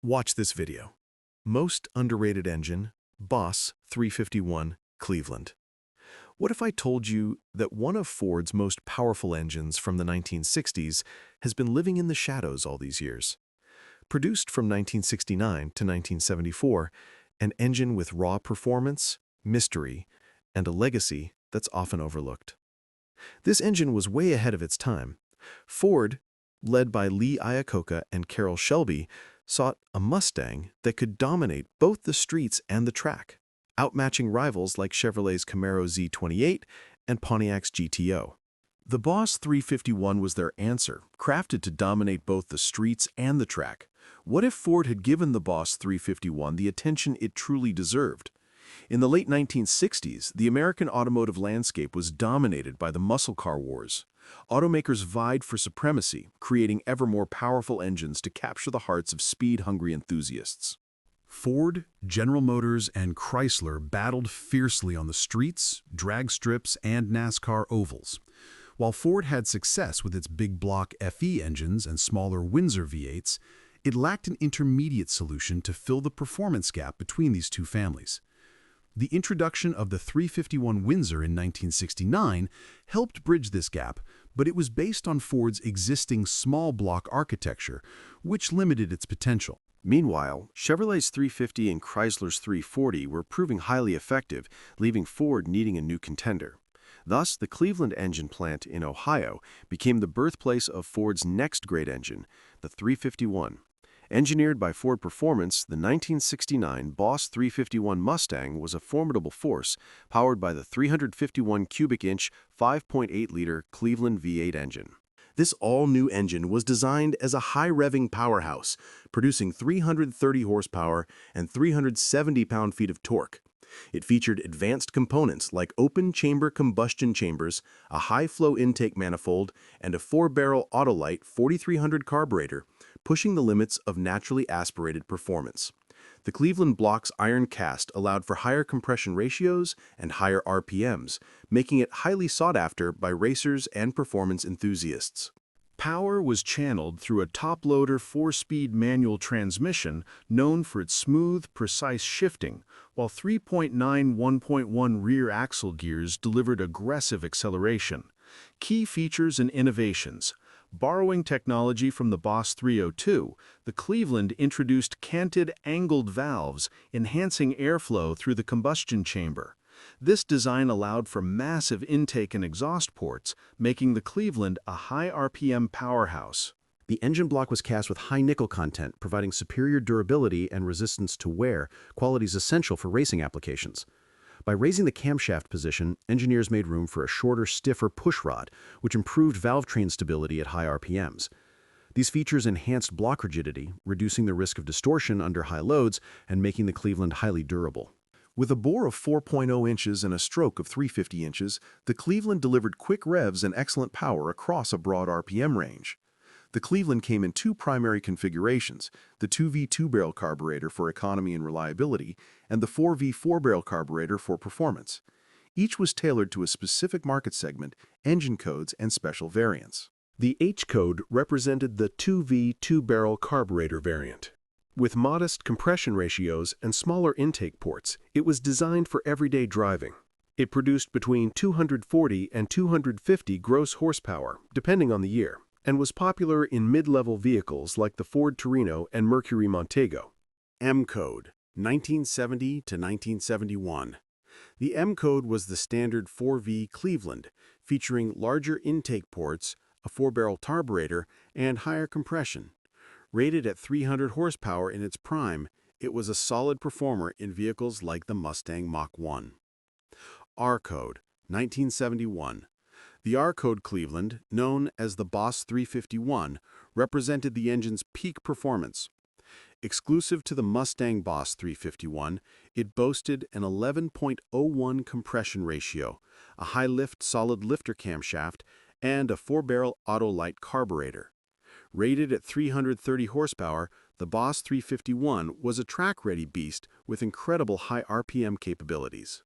Watch this video. Most underrated engine, Boss 351, Cleveland. What if I told you that one of Ford's most powerful engines from the 1960s has been living in the shadows all these years? Produced from 1969 to 1974, an engine with raw performance, mystery, and a legacy that's often overlooked. This engine was way ahead of its time. Ford, led by Lee Iacocca and Carroll Shelby, sought a Mustang that could dominate both the streets and the track, outmatching rivals like Chevrolet's Camaro Z28 and Pontiac's GTO. The Boss 351 was their answer, crafted to dominate both the streets and the track. What if Ford had given the Boss 351 the attention it truly deserved? In the late 1960s, the American automotive landscape was dominated by the muscle car wars. Automakers vied for supremacy, creating ever more powerful engines to capture the hearts of speed-hungry enthusiasts. Ford, General Motors, and Chrysler battled fiercely on the streets, drag strips, and NASCAR ovals. While Ford had success with its big block FE engines and smaller Windsor V8s, it lacked an intermediate solution to fill the performance gap between these two families. The introduction of the 351 Windsor in 1969 helped bridge this gap, but it was based on Ford's existing small block architecture, which limited its potential. Meanwhile, Chevrolet's 350 and Chrysler's 340 were proving highly effective, leaving Ford needing a new contender. Thus, the Cleveland engine plant in Ohio became the birthplace of Ford's next great engine, the 351. Engineered by Ford Performance, the 1969 Boss 351 Mustang was a formidable force, powered by the 351 cubic-inch, 5.8-liter Cleveland V8 engine. This all-new engine was designed as a high-revving powerhouse, producing 330 horsepower and 370 pound-feet of torque. It featured advanced components like open-chamber combustion chambers, a high-flow intake manifold, and a 4-barrel Autolite 4300 carburetor, pushing the limits of naturally aspirated performance. The Cleveland block's iron cast allowed for higher compression ratios and higher RPMs, making it highly sought after by racers and performance enthusiasts. Power was channeled through a top-loader 4-speed manual transmission known for its smooth, precise shifting, while 3.9 1.1 rear axle gears delivered aggressive acceleration. Key features and innovations. Borrowing technology from the Boss 302, the Cleveland introduced canted, angled valves, enhancing airflow through the combustion chamber. This design allowed for massive intake and exhaust ports, making the Cleveland a high RPM powerhouse. The engine block was cast with high nickel content, providing superior durability and resistance to wear, qualities essential for racing applications. By raising the camshaft position, engineers made room for a shorter, stiffer pushrod, which improved valve train stability at high RPMs. These features enhanced block rigidity, reducing the risk of distortion under high loads and making the Cleveland highly durable. With a bore of 4.0 inches and a stroke of 350 inches, the Cleveland delivered quick revs and excellent power across a broad RPM range. The Cleveland came in two primary configurations, the 2V 2-barrel carburetor for economy and reliability, and the 4V 4-barrel carburetor for performance. Each was tailored to a specific market segment, engine codes, and special variants. The H code represented the 2V 2-barrel carburetor variant. With modest compression ratios and smaller intake ports, it was designed for everyday driving. It produced between 240 and 250 gross horsepower, depending on the year, and was popular in mid-level vehicles like the Ford Torino and Mercury Montego. M code, 1970 to 1971. The M code was the standard 4V Cleveland, featuring larger intake ports, a 4-barrel carburetor, and higher compression. Rated at 300 horsepower in its prime, it was a solid performer in vehicles like the Mustang Mach-1. R code, 1971. The R-code Cleveland, known as the Boss 351, represented the engine's peak performance. Exclusive to the Mustang Boss 351, it boasted an 11.01 compression ratio, a high-lift solid lifter camshaft, and a 4-barrel Autolite carburetor. Rated at 330 horsepower, the Boss 351 was a track-ready beast with incredible high RPM capabilities.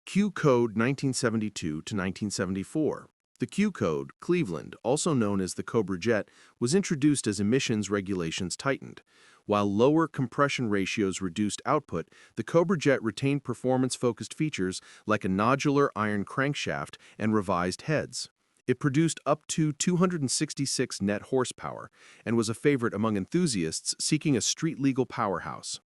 Q code 1972 to 1974. The Q code, Cleveland, also known as the Cobra Jet, was introduced as emissions regulations tightened. While lower compression ratios reduced output, the Cobra jet retained performance-focused features like a nodular iron crankshaft and revised heads. It produced up to 266 net horsepower and was a favorite among enthusiasts seeking a street-legal powerhouse.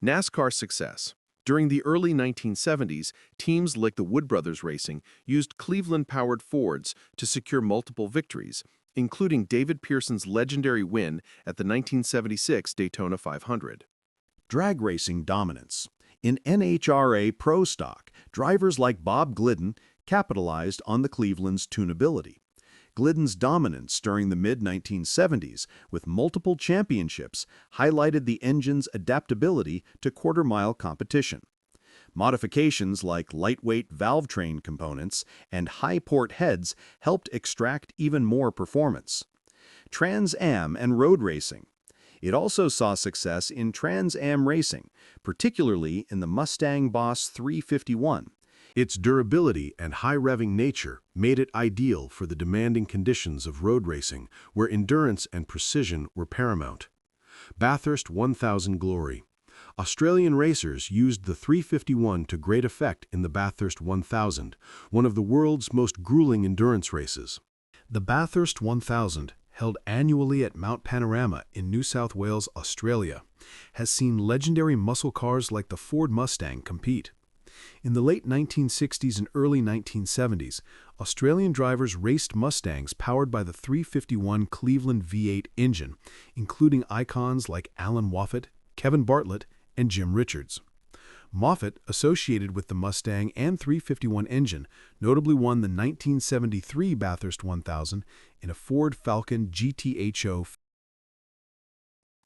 NASCAR success. During the early 1970s, teams like the Wood Brothers Racing used Cleveland-powered Fords to secure multiple victories, including David Pearson's legendary win at the 1976 Daytona 500. Drag racing dominance. In NHRA Pro Stock, drivers like Bob Glidden capitalized on the Cleveland's tunability. Glidden's dominance during the mid-1970s, with multiple championships, highlighted the engine's adaptability to quarter-mile competition. Modifications like lightweight valve train components and high-port heads helped extract even more performance. Trans Am and road racing. It also saw success in Trans Am racing, particularly in the Mustang Boss 351. Its durability and high-revving nature made it ideal for the demanding conditions of road racing, where endurance and precision were paramount. Bathurst 1000 glory. Australian racers used the 351 to great effect in the Bathurst 1000, one of the world's most grueling endurance races. The Bathurst 1000, held annually at Mount Panorama in New South Wales, Australia, has seen legendary muscle cars like the Ford Mustang compete. In the late 1960s and early 1970s, Australian drivers raced Mustangs powered by the 351 Cleveland V8 engine, including icons like Alan Moffat, Kevin Bartlett, and Jim Richards. Moffat, associated with the Mustang and 351 engine, notably won the 1973 Bathurst 1000 in a Ford Falcon GTHO.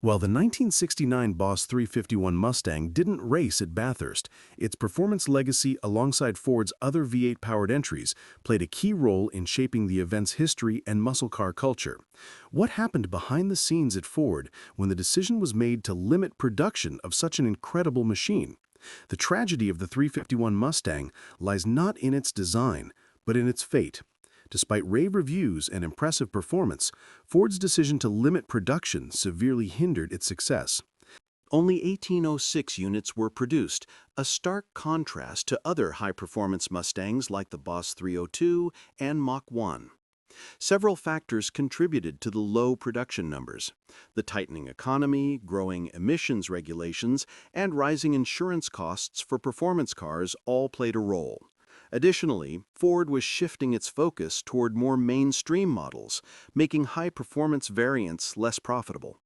While the 1969 Boss 351 Mustang didn't race at Bathurst, its performance legacy alongside Ford's other V8-powered entries played a key role in shaping the event's history and muscle car culture. What happened behind the scenes at Ford when the decision was made to limit production of such an incredible machine? The tragedy of the 351 Mustang lies not in its design, but in its fate. Despite rave reviews and impressive performance, Ford's decision to limit production severely hindered its success. Only 1806 units were produced, a stark contrast to other high-performance Mustangs like the Boss 302 and Mach 1. Several factors contributed to the low production numbers. The tightening economy, growing emissions regulations, and rising insurance costs for performance cars all played a role. Additionally, Ford was shifting its focus toward more mainstream models, making high-performance variants less profitable.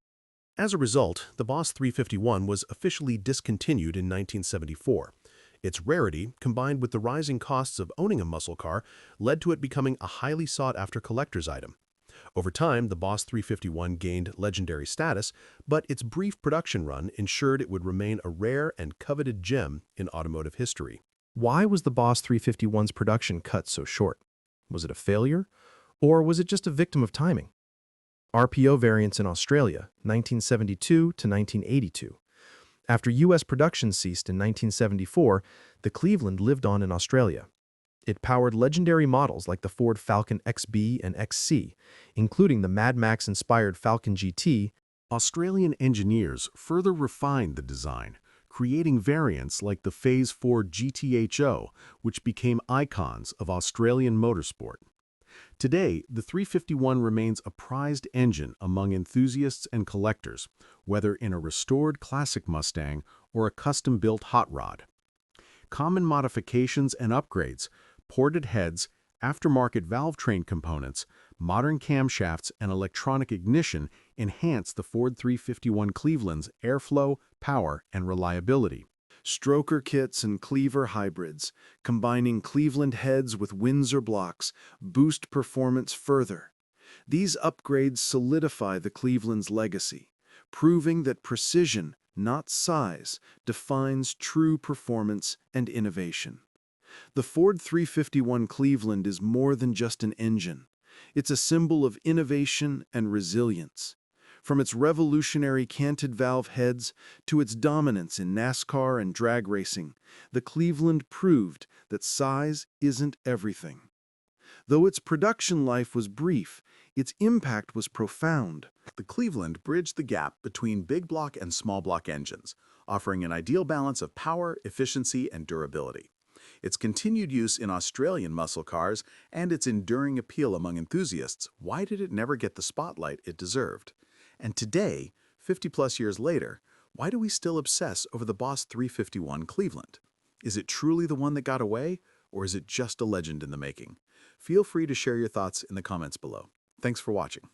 As a result, the Boss 351 was officially discontinued in 1974. Its rarity, combined with the rising costs of owning a muscle car, led to it becoming a highly sought-after collector's item. Over time, the Boss 351 gained legendary status, but its brief production run ensured it would remain a rare and coveted gem in automotive history. Why was the Boss 351's production cut so short? Was it a failure, or was it just a victim of timing? RPO variants in Australia, 1972 to 1982. After U.S. production ceased in 1974, the Cleveland lived on in Australia. It powered legendary models like the Ford Falcon XB and XC, including the Mad Max-inspired Falcon GT. Australian engineers further refined the design, creating variants like the Phase 4 GTHO, which became icons of Australian motorsport. Today, the 351 remains a prized engine among enthusiasts and collectors, whether in a restored classic Mustang or a custom-built hot rod. Common modifications and upgrades, ported heads, aftermarket valve train components, modern camshafts, and electronic ignition enhance the Ford 351 Cleveland's airflow, power, and reliability. Stroker kits and cleaver hybrids, combining Cleveland heads with Windsor blocks, boost performance further. These upgrades solidify the Cleveland's legacy, proving that precision, not size, defines true performance and innovation. The Ford 351 Cleveland is more than just an engine. It's a symbol of innovation and resilience. From its revolutionary canted valve heads to its dominance in NASCAR and drag racing, the Cleveland proved that size isn't everything. Though its production life was brief, its impact was profound. The Cleveland bridged the gap between big block and small block engines, offering an ideal balance of power, efficiency, and durability. Its continued use in Australian muscle cars and its enduring appeal among enthusiasts, why did it never get the spotlight it deserved? And today, 50-plus years later, why do we still obsess over the Boss 351 Cleveland? Is it truly the one that got away, or is it just a legend in the making? Feel free to share your thoughts in the comments below. Thanks for watching.